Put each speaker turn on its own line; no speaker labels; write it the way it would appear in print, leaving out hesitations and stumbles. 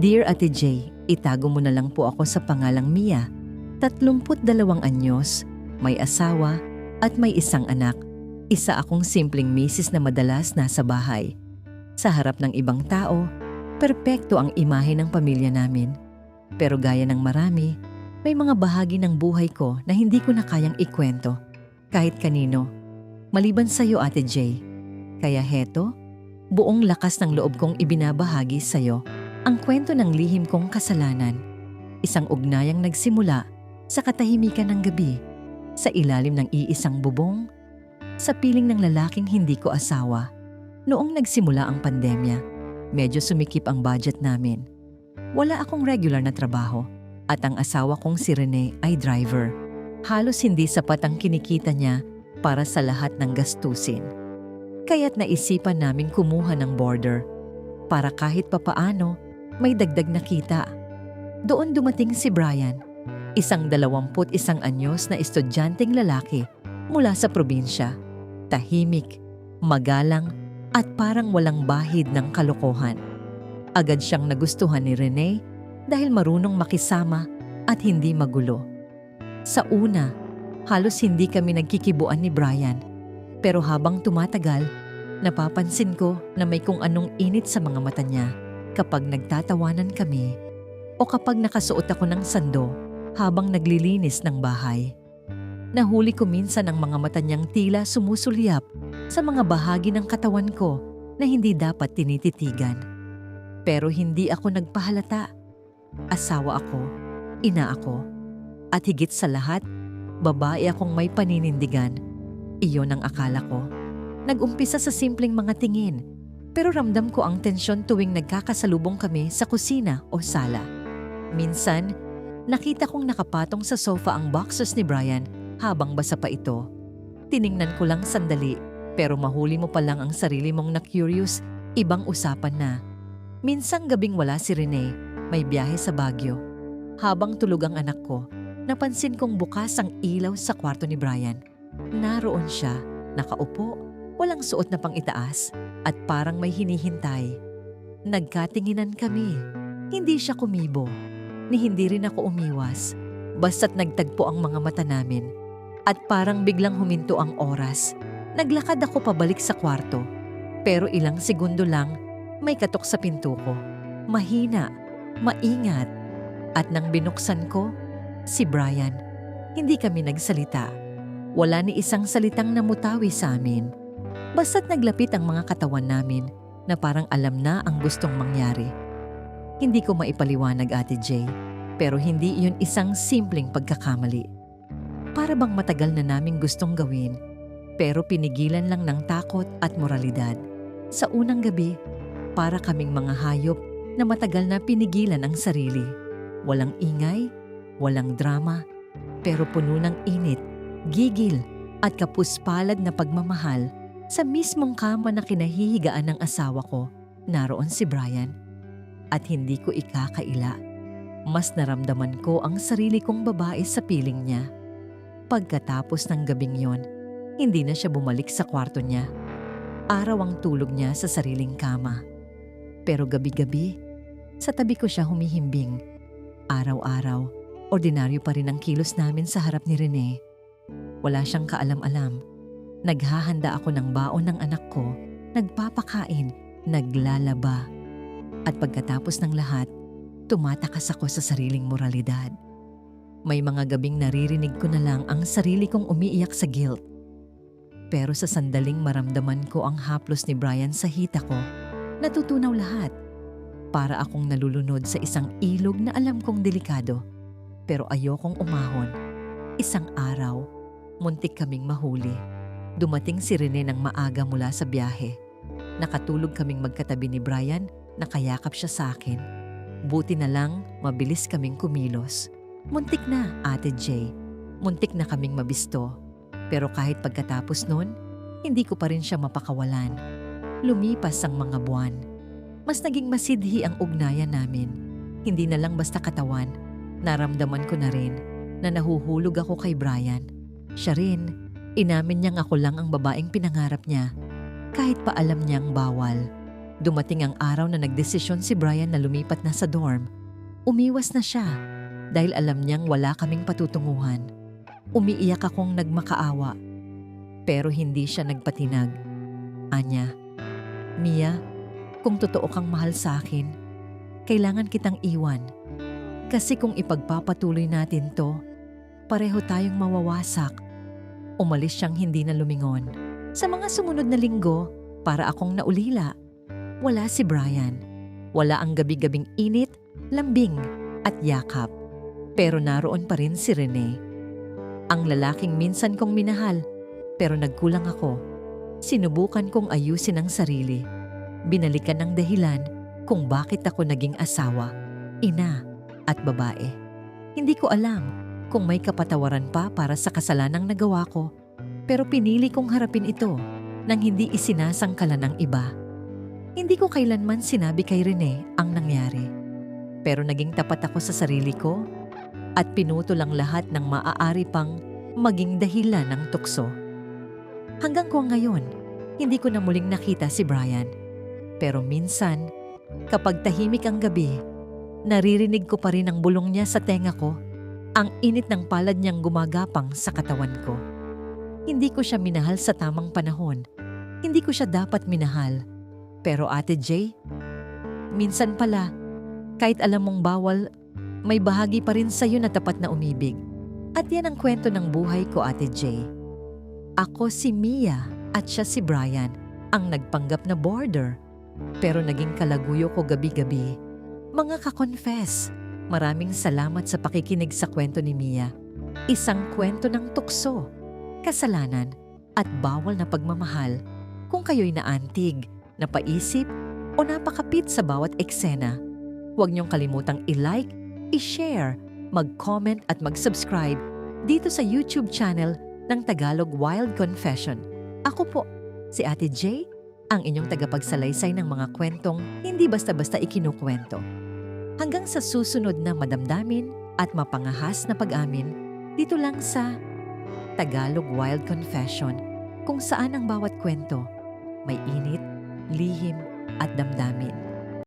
Dear Ate J, itago mo na lang po ako sa pangalang Mia. 32 anyos, may asawa at may isang anak. Isa akong simpleng misis na madalas nasa bahay. Sa harap ng ibang tao, perpekto ang imahe ng pamilya namin. Pero gaya ng marami, may mga bahagi ng buhay ko na hindi ko na kayang ikwento kahit kanino. Maliban sa iyo, Ate J. Kaya heto, buong lakas ng loob kong ibinabahagi sa iyo ang kwento ng lihim kong kasalanan. Isang ugnayang nagsimula sa katahimikan ng gabi, sa ilalim ng iisang bubong, sa piling ng lalaking hindi ko asawa. Noong nagsimula ang pandemya, medyo sumikip ang budget namin. Wala akong regular na trabaho at ang asawa kong si Rene ay driver. Halos hindi sapat ang kinikita niya para sa lahat ng gastusin. Kaya't naisipan naming kumuha ng border para kahit papaano may dagdag na kita. Doon dumating si Brian, isang 21 anyos na estudyanteng lalaki mula sa probinsya. Tahimik, magalang at parang walang bahid ng kalokohan. Agad siyang nagustuhan ni Rene dahil marunong makisama at hindi magulo. Sa una, halos hindi kami nagkikibuan ni Brian. Pero habang tumatagal, napapansin ko na may kung anong init sa mga mata niya kapag nagtatawanan kami o kapag nakasuot ako ng sando habang naglilinis ng bahay. Nahuli ko minsan ang mga mata niyang tila sumusulyap sa mga bahagi ng katawan ko na hindi dapat tinititigan. Pero hindi ako nagpahalata. Asawa ako, ina ako, at higit sa lahat, babae akong may paninindigan. Iyon ang akala ko. Nag-umpisa sa simpleng mga tingin, pero ramdam ko ang tensyon tuwing nagkakasalubong kami sa kusina o sala. Minsan, nakita kong nakapatong sa sofa ang boxers ni Brian habang basa pa ito. Tiningnan ko lang sandali, pero mahuli mo pa lang ang sarili mong na-curious, ibang usapan na. Minsang gabing wala si Rene, may biyahe sa Baguio. Habang tulog ang anak ko, napansin kong bukas ang ilaw sa kwarto ni Brian. Naroon siya, nakaupo, walang suot na pang-itaas at parang may hinihintay. Nagkatinginan kami. Hindi siya kumibo, ni hindi rin ako umiwas. Basta't nagtagpo ang mga mata namin at parang biglang huminto ang oras. Naglakad ako pabalik sa kwarto, pero ilang segundo lang may katok sa pinto ko. Mahina, maingat. At nang binuksan ko, si Brian. Hindi kami nagsalita. Wala ni isang salitang namutawi sa amin. Basta't naglapit ang mga katawan namin na parang alam na ang gustong mangyari. Hindi ko maipaliwanag, Ate J, pero hindi iyon isang simpleng pagkakamali. Para bang matagal na naming gustong gawin, pero pinigilan lang ng takot at moralidad. Sa unang gabi, para kaming mga hayop na matagal na pinigilan ang sarili. Walang ingay, walang drama, pero puno ng init, gigil at kapuspalad na pagmamahal. Sa mismong kama na kinahihigaan ng asawa ko, naroon si Brian. At hindi ko ikakaila. Mas naramdaman ko ang sarili kong babae sa piling niya. Pagkatapos ng gabing yon, hindi na siya bumalik sa kwarto niya. Araw ang tulog niya sa sariling kama. Pero gabi-gabi, sa tabi ko siya humihimbing. Araw-araw, ordinaryo pa rin ang kilos namin sa harap ni Rene. Wala siyang kaalam-alam. Naghahanda ako ng baon ng anak ko, nagpapakain, naglalaba. At pagkatapos ng lahat, tumatakas ako sa sariling moralidad. May mga gabing naririnig ko na lang ang sarili kong umiiyak sa guilt. Pero sa sandaling maramdaman ko ang haplos ni Brian sa hita ko, natutunaw lahat. Para akong nalulunod sa isang ilog na alam kong delikado. Pero ayokong umahon. Isang araw, muntik kaming mahuli. Dumating si Rene ng maaga mula sa biyahe. Nakatulog kaming magkatabi ni Brian, nakayakap siya sa akin. Buti na lang, mabilis kaming kumilos. Muntik na, Ate J. Muntik na kaming mabisto. Pero kahit pagkatapos nun, hindi ko pa rin siya mapakawalan. Lumipas ang mga buwan. Mas naging masidhi ang ugnayan namin. Hindi na lang basta katawan. Naramdaman ko na rin na nahuhulog ako kay Brian. Siya rin, inamin niyang ako lang ang babaeng pinangarap niya. Kahit pa alam niyang bawal. Dumating ang araw na nagdesisyon si Brian na lumipat na sa dorm. Umiwas na siya dahil alam niyang wala kaming patutunguhan. Umiiyak akong nagmakaawa. Pero hindi siya nagpatinag. Anya, Mia, kung totoo kang mahal sa akin, kailangan kitang iwan. Kasi kung ipagpapatuloy natin to, pareho tayong mawawasak. Umalis siyang hindi na lumingon. Sa mga sumunod na linggo, para akong naulila. Wala si Brian. Wala ang gabi-gabing init, lambing at yakap. Pero naroon pa rin si Rene. Ang lalaking minsan kong minahal, pero nagkulang ako. Sinubukan kong ayusin ang sarili. Binalikan ng dahilan kung bakit ako naging asawa, ina at babae. Hindi ko alam kung may kapatawaran pa para sa kasalanang nagawa ko, pero pinili kong harapin ito nang hindi isinasangkalan ng iba. Hindi ko kailanman sinabi kay Rene ang nangyari. Pero naging tapat ako sa sarili ko at pinutol ang lahat ng maaari pang maging dahilan ng tukso. Hanggang ko ngayon, hindi ko na muling nakita si Brian. Pero minsan, kapag tahimik ang gabi, naririnig ko pa rin ang bulong niya sa tenga ko, ang init ng palad niyang gumagapang sa katawan ko. Hindi ko siya minahal sa tamang panahon. Hindi ko siya dapat minahal. Pero Ate Jay, minsan pala, kahit alam mong bawal, may bahagi pa rin sa'yo na tapat na umibig. At yan ang kwento ng buhay ko, Ate Jay. Ako si Mia at siya si Brian, ang nagpanggap na border. Pero naging kalaguyo ko gabi-gabi. Mga ka-confess, maraming salamat sa pakikinig sa kwento ni Mia. Isang kwento ng tukso, kasalanan at bawal na pagmamahal. Kung kayo'y naantig, napaisip o napakapit sa bawat eksena, huwag niyong kalimutang i-like, i-share, mag-comment at mag-subscribe dito sa YouTube channel ng Tagalog Wild Confession. Ako po, si Ate Jay, ang inyong tagapagsalaysay ng mga kwentong hindi basta-basta ikinukwento. Hanggang sa susunod na madamdamin at mapangahas na pag-amin, dito lang sa Tagalog Wild Confession, kung saan ang bawat kwento may init, lihim at damdamin.